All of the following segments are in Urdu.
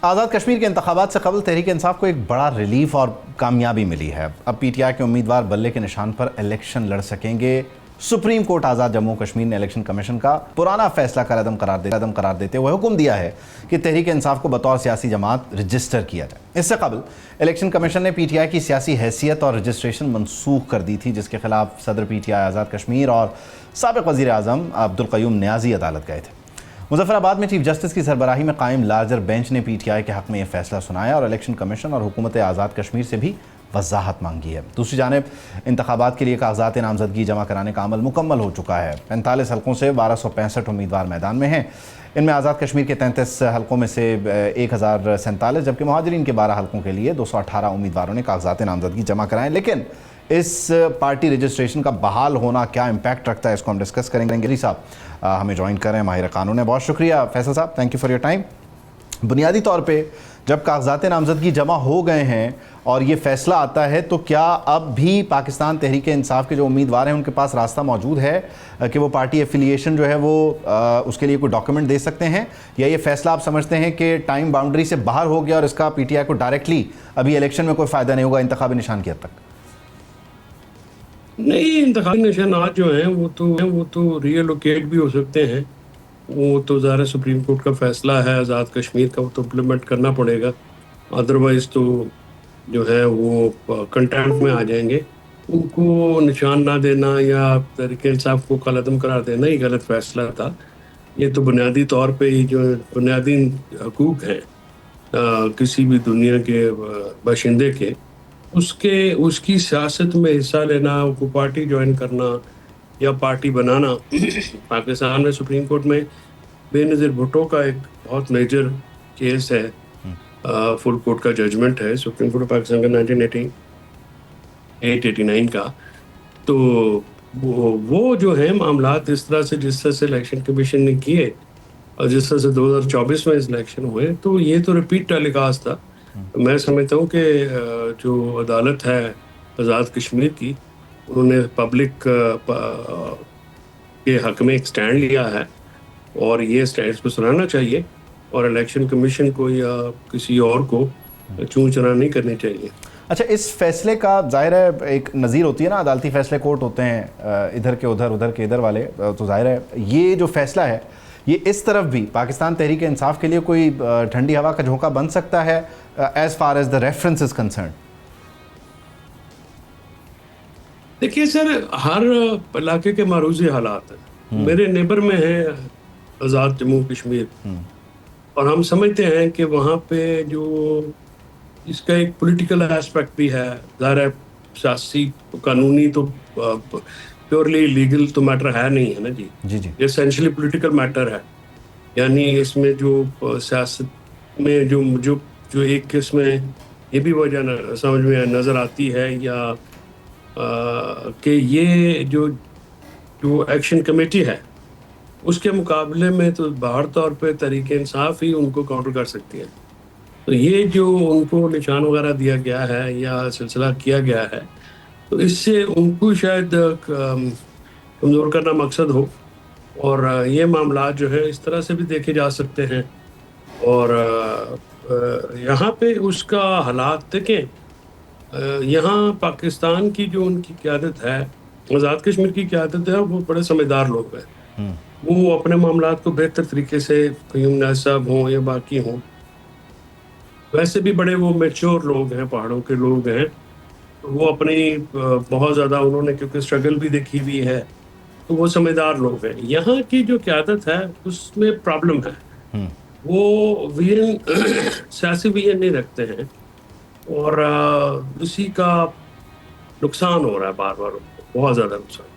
آزاد کشمیر کے انتخابات سے قبل تحریک انصاف کو ایک بڑا ریلیف اور کامیابی ملی ہے. اب پی ٹی آئی کے امیدوار بلے کے نشان پر الیکشن لڑ سکیں گے. سپریم کورٹ آزاد جموں کشمیر نے الیکشن کمیشن کا پرانا فیصلہ کالعدم قرار دیتے ہوئے حکم دیا ہے کہ تحریک انصاف کو بطور سیاسی جماعت رجسٹر کیا جائے. اس سے قبل الیکشن کمیشن نے پی ٹی آئی کی سیاسی حیثیت اور رجسٹریشن منسوخ کر دی تھی، جس کے خلاف صدر P T I Azad Kashmir اور سابق وزیر اعظم عبدالقیوم نیازی عدالت گئے تھے. مظفر آباد میں چیف جسٹس کی سربراہی میں قائم لارجر بینچ نے پی ٹی آئی کے حق میں یہ فیصلہ سنایا اور الیکشن کمیشن اور حکومت آزاد کشمیر سے بھی وضاحت مانگی ہے. دوسری جانب انتخابات کے لیے کاغذات نامزدگی جمع کرانے کا عمل مکمل ہو چکا ہے. 45 حلقوں سے 1265 امیدوار میدان میں ہیں. ان میں آزاد کشمیر کے 33 حلقوں میں سے 1047، جبکہ مہاجرین کے 12 حلقوں کے لیے 218 امیدواروں نے کاغذات نامزدگی جمع کرائے. لیکن اس پارٹی رجسٹریشن کا بحال ہونا کیا امپیکٹ رکھتا ہے، اس کو ہم ڈسکس کریں گے. فیصل صاحب ہمیں جوائن کر رہے ہیں، ماہر قانون ہے. بہت شکریہ فیصل صاحب، thank you for your time. بنیادی طور پہ جب کاغذات نامزدگی جمع ہو گئے ہیں اور یہ فیصلہ آتا ہے تو کیا اب بھی پاکستان تحریک انصاف کے جو امیدوار ہیں ان کے پاس راستہ موجود ہے کہ وہ پارٹی ایفیلیشن جو ہے وہ اس کے لیے کوئی ڈاکیومنٹ دے سکتے ہیں، یا یہ فیصلہ آپ سمجھتے ہیں کہ ٹائم باؤنڈری سے باہر ہو گیا اور اس کا پی ٹی آئی کو ڈائریکٹلی ابھی الیکشن میں کوئی فائدہ نہیں ہوگا انتخابی نشان کی حد تک؟ نہیں، انتخابی نشانات جو ہیں وہ تو ری ایلوکیٹ بھی ہو سکتے ہیں. وہ تو ظاہر سپریم کورٹ کا فیصلہ ہے آزاد کشمیر کا، وہ تو امپلیمنٹ کرنا پڑے گا. ادروائز تو جو ہے وہ کنٹینٹ میں آ جائیں گے. ان کو نشان نہ دینا یا تحریک انصاف کو کالعدم قرار دینا یہ غلط فیصلہ تھا. یہ تو بنیادی طور پہ ہی جو بنیادی حقوق ہیں کسی بھی دنیا کے باشندے کے، اس کی سیاست میں حصہ لینا، کو پارٹی جوائن کرنا یا پارٹی بنانا. پاکستان میں سپریم کورٹ میں بے نظیر بھٹو کا ایک بہت میجر کیس ہے، فل کورٹ کا ججمنٹ ہے سپریم کورٹ پاکستان کا 1989 کا. تو وہ جو ہے معاملات جس طرح سے الیکشن کمیشن نے کیے اور جس طرح سے 2024 میں الیکشن ہوئے، تو یہ تو ریپیٹ ٹیلی کاسٹ تھا. میں سمجھتا ہوں کہ جو عدالت ہے آزاد کشمیر کی، انہوں نے پبلک کے حق میں ایک سٹینڈ لیا ہے اور یہ سٹینڈ کو سنانا چاہیے، اور الیکشن کمیشن کو یا کسی اور کو چون چرا نہیں کرنی چاہیے. اچھا، اس فیصلے کا ظاہر ہے ایک نظیر ہوتی ہے نا، عدالتی فیصلے کورٹ ہوتے ہیں ادھر کے ادھر، ادھر کے ادھر والے، تو ظاہر ہے یہ جو فیصلہ ہے یہ اس طرف بھی پاکستان تحریک انصاف کے لیے کوئی ٹھنڈی ہوا کا جھونکا بن سکتا ہے as far as the reference is concerned. دیکھیے سر، ہر علاقے کے معروضی حالات ہیں. میرے نیبر میں ہے آزاد جموں کشمیر، اور ہم سمجھتے ہیں کہ وہاں پہ جو اس کا ایک پولیٹیکل ایسپیکٹ بھی ہے. ظاہر ہے سیاسی قانونی تو پیورلی لیگل تو میٹر ہے نہیں ہے نا جی، یہ اسینشلی پولیٹیکل میٹر ہے. یعنی اس میں جو سیاست میں جو ایک قسم میں یہ بھی وجہ سمجھ میں نظر آتی ہے یا کہ یہ جو ایکشن کمیٹی ہے اس کے مقابلے میں تو باہر طور پہ تحریک انصاف ہی ان کو کاؤنٹر کر سکتی ہے. تو یہ جو ان کو نشان وغیرہ دیا گیا ہے یا سلسلہ کیا گیا ہے، تو اس سے ان کو شاید کمزور کرنا مقصد ہو، اور یہ معاملات جو ہے اس طرح سے بھی دیکھے جا سکتے ہیں. اور یہاں پہ اس کا حالات دیکھیں، یہاں پاکستان کی جو ان کی قیادت ہے، آزاد کشمیر کی قیادت ہے، وہ بڑے سمجھدار لوگ ہیں. وہ اپنے معاملات کو بہتر طریقے سے، قیوم نیاز صاحب ہوں یا باقی ہوں، ویسے بھی بڑے وہ میچور لوگ ہیں، پہاڑوں کے لوگ ہیں. وہ اپنی بہت زیادہ انہوں نے کیونکہ اسٹرگل بھی دیکھی ہوئی ہے، تو وہ سمجھدار لوگ ہیں. یہاں کی جو قیادت ہے اس میں پرابلم ہے. وہ سیاسی ویژن نہیں رکھتے ہیں، اور اسی کا نقصان ہو رہا ہے بار بار، بہت زیادہ نقصان.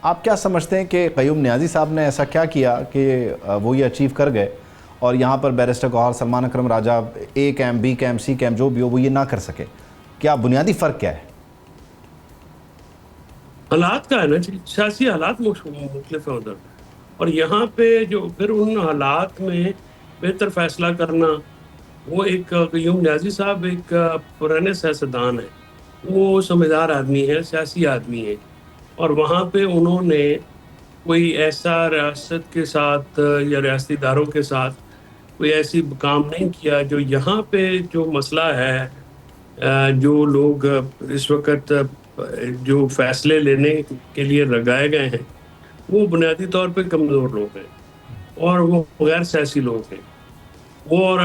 آپ کیا سمجھتے ہیں کہ قیوم نیازی صاحب نے ایسا کیا کیا کہ وہ یہ اچیو کر گئے اور یہاں پر barrister Gohar, Salman Akram Raja, A camp, B camp, C camp جو بھی ہو وہ یہ نہ کر سکے؟ کیا بنیادی فرق کیا ہے؟ حالات کا ہے نا جی، سیاسی حالات مختلف ہیں ادھر، اور یہاں پہ جو پھر ان حالات میں بہتر فیصلہ کرنا، وہ ایک قیوم نیازی صاحب ایک پرانے سیاستدان ہیں، وہ سمجھدار آدمی ہے، سیاسی آدمی ہے، اور وہاں پہ انہوں نے کوئی ایسا ریاست کے ساتھ یا ریاستی اداروں کے ساتھ کوئی ایسی کام نہیں کیا. جو یہاں پہ جو مسئلہ ہے, جو لوگ اس وقت جو فیصلے لینے کے لیے لگائے گئے ہیں وہ بنیادی طور پہ کمزور لوگ ہیں اور وہ غیر سیاسی لوگ ہیں. اور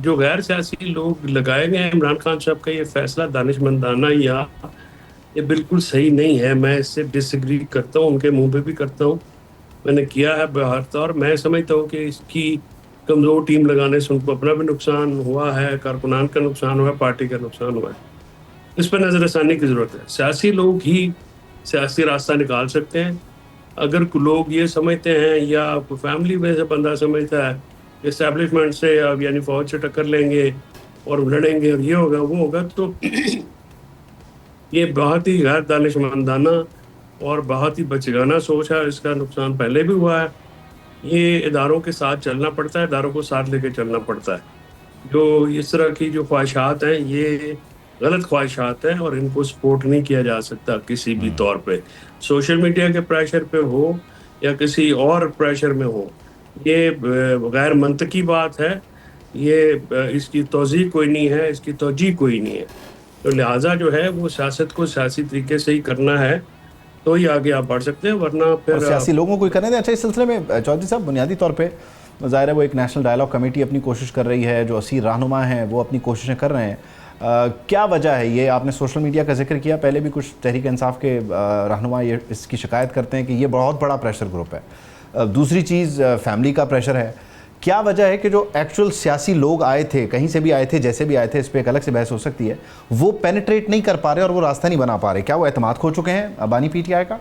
جو غیر سیاسی لوگ لگائے گئے ہیں, عمران خان صاحب کا یہ فیصلہ دانشمندانہ یا یہ بالکل صحیح نہیں ہے. میں اس سے ڈس ایگری کرتا ہوں, ان کے منہ پہ بھی کرتا ہوں, میں نے کیا ہے بہر طور. میں سمجھتا ہوں کہ اس کی کمزور ٹیم لگانے سے ان کو اپنا بھی نقصان ہوا ہے, کارکنان کا نقصان ہوا ہے, پارٹی کا نقصان ہوا ہے. اس پر نظر ثانی کی ضرورت ہے. سیاسی لوگ ہی سیاسی راستہ نکال سکتے ہیں. اگر لوگ یہ سمجھتے ہیں یا فیملی میں سے بندہ سمجھتا ہے اسٹیبلشمنٹ سے یعنی فوج سے ٹکر لیں گے اور لڑیں گے اور یہ ہوگا وہ ہوگا, تو یہ بہت ہی غیر دانشمندانہ اور بہت ہی بچگانہ سوچ ہے. اس کا نقصان پہلے بھی ہوا ہے. یہ اداروں کے ساتھ چلنا پڑتا ہے, اداروں کو ساتھ لے کے چلنا پڑتا ہے. جو اس طرح کی جو خواہشات ہیں یہ غلط خواہشات ہیں اور ان کو سپورٹ نہیں کیا جا سکتا کسی بھی طور پہ, سوشل میڈیا کے پریشر پہ ہو یا کسی اور پریشر میں ہو. یہ غیر منطقی بات ہے. یہ اس کی توضیح کوئی نہیں ہے, اس کی توجیہ کوئی نہیں ہے. تو لہٰذا جو ہے وہ سیاست کو سیاسی طریقے سے ہی کرنا ہے تو ہی آگے آپ بڑھ سکتے ہیں, ورنہ پھر سیاسی لوگوں کو ہی کرنے دیں. اچھا, اس سلسلے میں چودھری صاحب بنیادی طور پہ ظاہر ہے وہ ایک نیشنل ڈائلاگ کمیٹی اپنی کوشش کر رہی ہے, جو اسیر رہنما ہیں وہ اپنی کوششیں کر رہے ہیں. کیا وجہ ہے یہ؟ آپ نے سوشل میڈیا کا ذکر کیا, پہلے بھی کچھ تحریک انصاف کے رہنما یہ اس کی شکایت کرتے ہیں کہ یہ بہت بڑا پریشر گروپ ہے. دوسری چیز فیملی کا پریشر ہے. کیا وجہ ہے کہ جو ایکچول سیاسی لوگ آئے تھے, کہیں سے بھی آئے تھے, جیسے بھی آئے تھے, اس پہ ایک الگ سے بحث ہو سکتی ہے, وہ پینیٹریٹ نہیں کر پا رہے اور وہ راستہ نہیں بنا پا رہے؟ کیا وہ اعتماد کھو چکے ہیں بانی پی ٹی آئی کا,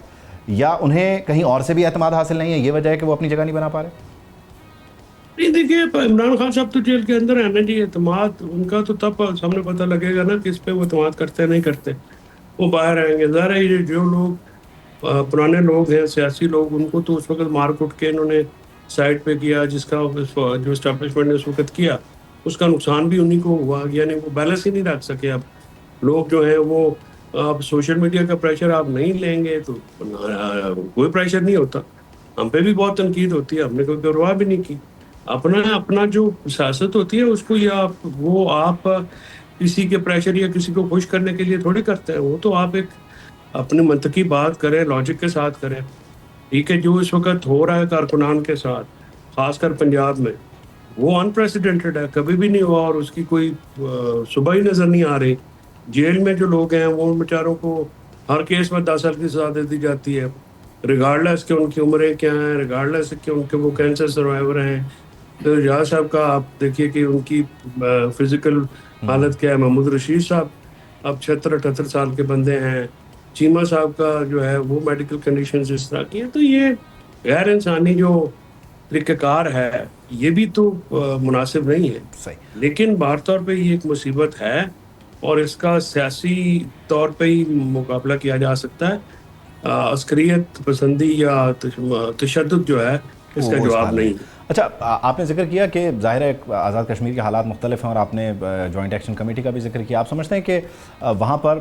یا انہیں کہیں اور سے بھی اعتماد حاصل نہیں ہے, یہ وجہ ہے کہ وہ اپنی جگہ نہیں بنا پا رہے؟ نہیں, دیکھیے عمران خان صاحب تو جیل کے اندر ہیں نا جی. اعتماد ان کا تو تب سامنے پتہ لگے گا نا کہ اس پہ وہ اعتماد کرتے نہیں کرتے. وہ باہر آئیں گے. ظاہر ہے یہ جو لوگ پرانے لوگ ہیں سیاسی لوگ, ان کو تو اس وقت مار کٹ کے انہوں نے سائڈ پہ کیا, جس کا جو اسٹیبلشمنٹ نے اس وقت کیا اس کا نقصان بھی انہیں کو ہوا. یعنی وہ بیلنس ہی نہیں رکھ سکے. اب لوگ جو ہیں وہ اب سوشل میڈیا کا پریشر آپ نہیں لیں گے تو کوئی پریشر نہیں ہوتا. ہم پہ بھی بہت تنقید ہوتی ہے, ہم نے کوئی پرواہ بھی نہیں کی. اپنا جو سیاست ہوتی ہے اس کو یا وہ آپ کسی کے پریشر یا کسی کو خوش کرنے کے لیے تھوڑی کرتے ہیں. وہ تو آپ ایک اپنی منطقی بات کریں, لاجک کے ساتھ کریں. ٹھیک ہے, جو اس وقت ہو رہا ہے کارکنان کے ساتھ خاص کر پنجاب میں, وہ انپریسیڈنٹڈ ہے, کبھی بھی نہیں ہوا اور اس کی کوئی صبح ہی نظر نہیں آ رہی. جیل میں جو لوگ ہیں وہ بیچاروں کو ہر کیس میں 10 سال کی سزا دے دی جاتی ہے, ریگارڈلیس کہ ان کی عمریں کیا ہیں, ریگارڈلیس کہ ان کے وہ کینسر سروائیور ہیں. تو جہاز صاحب کا آپ دیکھیے کہ ان کی فزیکل حالت کیا ہے. محمود رشید صاحب اب 76-78 سال کے بندے ہیں. چیمہ صاحب کا جو ہے وہ میڈیکل کنڈیشنز اس طرح کی ہیں. تو یہ غیر انسانی جو طریقہ کار ہے یہ بھی تو مناسب نہیں ہے. لیکن باہر طور پہ یہ ایک مصیبت ہے اور اس کا سیاسی طور پہ ہی مقابلہ کیا جا سکتا ہے. عسکریت پسندی یا تشدد جو ہے اس کا جواب نہیں ہے. اچھا, آپ نے ذکر کیا کہ ظاہر ہے آزاد کشمیر کے حالات مختلف ہیں اور آپ نے جوائنٹ ایکشن کمیٹی کا بھی ذکر کیا. آپ سمجھتے ہیں کہ وہاں پر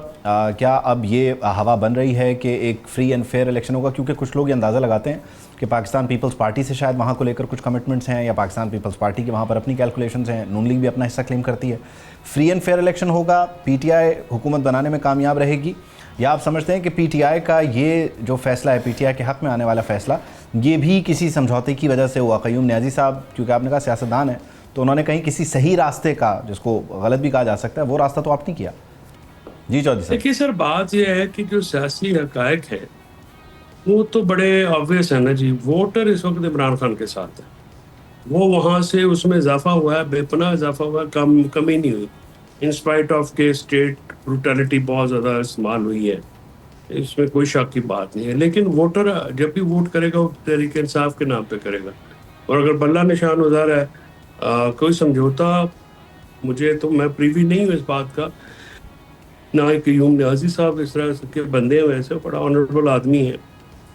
کیا اب یہ ہوا بن رہی ہے کہ ایک فری اینڈ فیئر الیکشن ہوگا؟ کیونکہ کچھ لوگ یہ اندازہ لگاتے ہیں کہ پاکستان پیپلز پارٹی سے شاید وہاں کو لے کر کچھ کمٹمنٹس ہیں, یا پاکستان پیپلز پارٹی کے وہاں پر اپنی کیلکولیشنز ہیں, نون لیگ بھی اپنا حصہ کلیم کرتی ہے. فری اینڈ فیئر الیکشن ہوگا, پی ٹی آئی حکومت بنانے میں کامیاب رہے گی, یا آپ سمجھتے ہیں کہ پی ٹی آئی کا یہ جو فیصلہ ہے, پی ٹی آئی کے حق میں آنے والا فیصلہ, یہ بھی کسی سمجھوتے کی وجہ سے ہوا؟ قیوم نیازی صاحب, کیونکہ آپ نے کہا سیاستدان ہیں, تو انہوں نے کہیں کسی صحیح راستے کا, جس کو غلط بھی کہا جا سکتا ہے, وہ راستہ تو آپ نے کیا. جی چودھری صاحب. دیکھیے سر, بات یہ ہے کہ جو سیاسی حقائق ہے وہ تو بڑے آبویس ہیں نا جی. ووٹر اس وقت عمران خان کے ساتھ ہے. وہ وہاں سے اس میں اضافہ ہوا ہے, بے پناہ اضافہ ہوا ہے, کمی نہیں ہوئی. انسپائٹ آف کے اسٹیٹ بروٹیلٹی بہت زیادہ استعمال ہوئی ہے, اس میں کوئی شک کی بات نہیں ہے. لیکن ووٹر جب بھی ووٹ کرے گا وہ تحریک انصاف کے نام پہ کرے گا. اور اگر بلہ نشان ازار ہے کوئی سمجھوتا, مجھے تو میں پریوی نہیں ہوں اس بات کا, نہ قیوم نیازی صاحب اس طرح کے بندے ہیں, ویسے بڑا آنریبل آدمی ہے.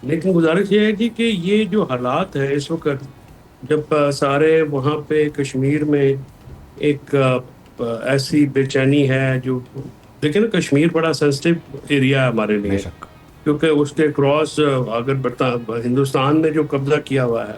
لیکن گزارش یہ ہے کہ یہ جو حالات ہیں اس وقت, جب سارے وہاں پہ کشمیر میں ایک ایسی بے چینی ہے, جو دیکھیں نا کشمیر بڑا سینسٹیو ایریا ہے ہمارے لیے, کیونکہ اس کے کراس اگر ہندوستان نے جو قبضہ کیا ہوا ہے